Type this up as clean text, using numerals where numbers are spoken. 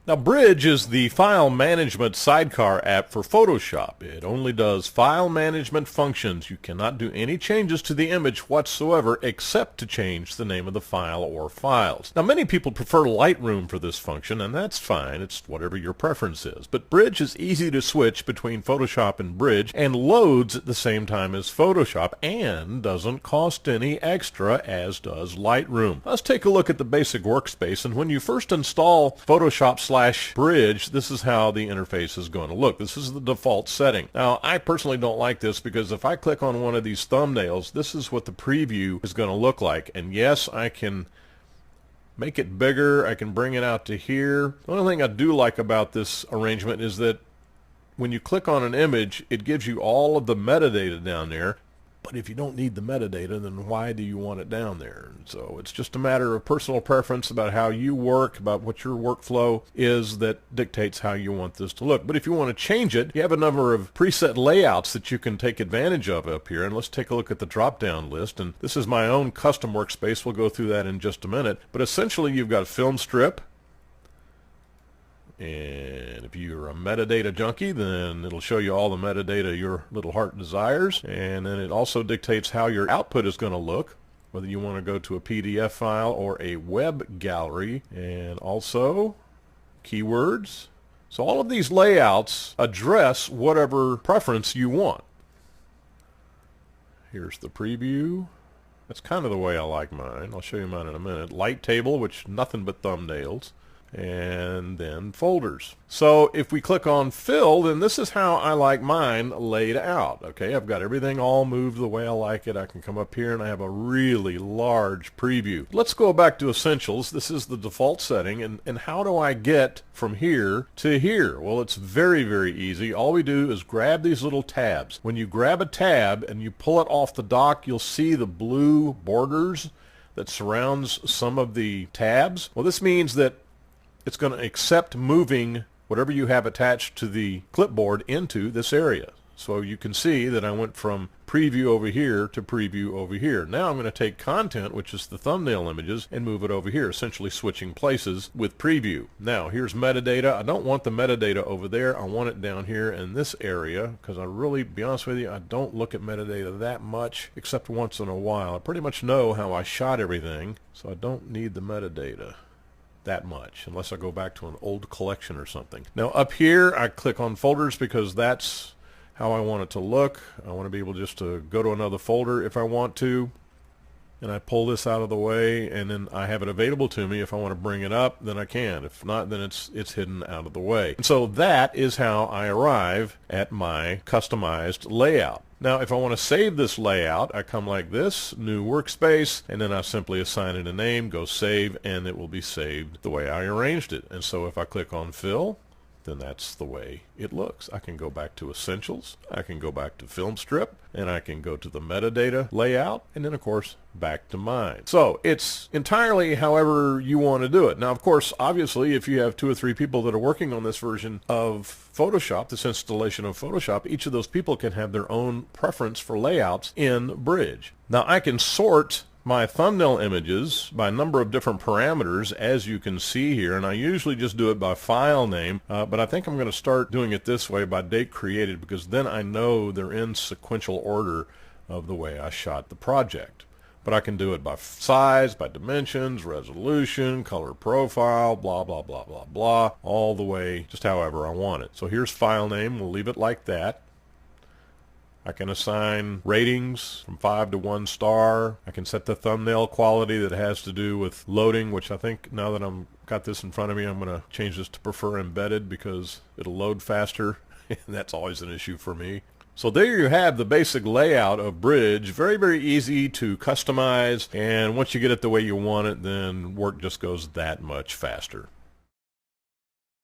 Now, Bridge is the file management sidecar app for Photoshop. It only does file management functions. You cannot do any changes to the image whatsoever except to change the name of the file or files. Now, many people prefer Lightroom for this function, and that's fine. It's whatever your preference is. But Bridge is easy to switch between Photoshop and Bridge and loads at the same time as Photoshop and doesn't cost any extra, as does Lightroom. Let's take a look at the basic workspace, and when you first install Photoshop/Bridge, this is how the interface is going to look. This is the default setting. Now, I personally don't like this because if I click on one of these thumbnails, this is what the preview is going to look like. And yes, I can make it bigger. I can bring it out to here. The only thing I do like about this arrangement is that when you click on an image, it gives you all of the metadata down there. But if you don't need the metadata, then why do you want it down there? And so it's just a matter of personal preference about how you work, about what your workflow is that dictates how you want this to look. But if you want to change it, you have a number of preset layouts that you can take advantage of up here. And let's take a look at the drop-down list. And this is my own custom workspace. We'll go through that in just a minute. But essentially, you've got film strip. And if you're a metadata junkie, then it'll show you all the metadata your little heart desires. And then it also dictates how your output is going to look, whether you want to go to a PDF file or a web gallery. And also keywords. So all of these layouts address whatever preference you want. Here's the preview. That's kind of the way I like mine. I'll show you mine in a minute. Light table, which nothing but thumbnails. And then folders. So if we click on fill, then this is how I like mine laid out. Okay, I've got everything all moved the way I like it. I can come up here and I have a really large preview. Let's go back to essentials. This is the default setting, and how do I get from here to here? Well, it's very, very easy. All we do is grab these little tabs. When you grab a tab and you pull it off the dock, you'll see the blue borders that surrounds some of the tabs. Well, this means that it's going to accept moving whatever you have attached to the clipboard into this area. So you can see that I went from preview over here to preview over here. Now I'm going to take content, which is the thumbnail images, and move it over here, essentially switching places with preview. Now here's metadata. I don't want the metadata over there. I want it down here in this area because I really, to be honest with you, I don't look at metadata that much except once in a while. I pretty much know how I shot everything, so I don't need the metadata that much unless I go back to an old collection or something. Now up here I click on folders because that's how I want it to look. I want to be able just to go to another folder if I want to, and I pull this out of the way, and then I have it available to me. If I want to bring it up, then I can. If not, then it's hidden out of the way. And so that is how I arrive at my customized layout. Now, if I want to save this layout, I come like this, new workspace, and then I simply assign it a name, go save, and it will be saved the way I arranged it. And so if I click on fill, then that's the way it looks. I can go back to essentials, I can go back to film strip, and I can go to the metadata layout, and then of course back to mine. So it's entirely however you want to do it. Now of course, obviously, if you have 2 or 3 people that are working on this version of Photoshop, this installation of Photoshop, each of those people can have their own preference for layouts in Bridge. Now I can sort my thumbnail images by a number of different parameters, as you can see here, and I usually just do it by file name, but I think I'm going to start doing it this way by date created, because then I know they're in sequential order of the way I shot the project. But I can do it by size, by dimensions, resolution, color profile, blah, blah, blah, blah, blah, all the way just however I want it. So here's file name. We'll leave it like that. I can assign ratings from 5 to 1 star. I can set the thumbnail quality that has to do with loading, which I think now that I've got this in front of me, I'm going to change this to prefer embedded because it'll load faster. And that's always an issue for me. So there you have the basic layout of Bridge. Very, very easy to customize. And once you get it the way you want it, then work just goes that much faster.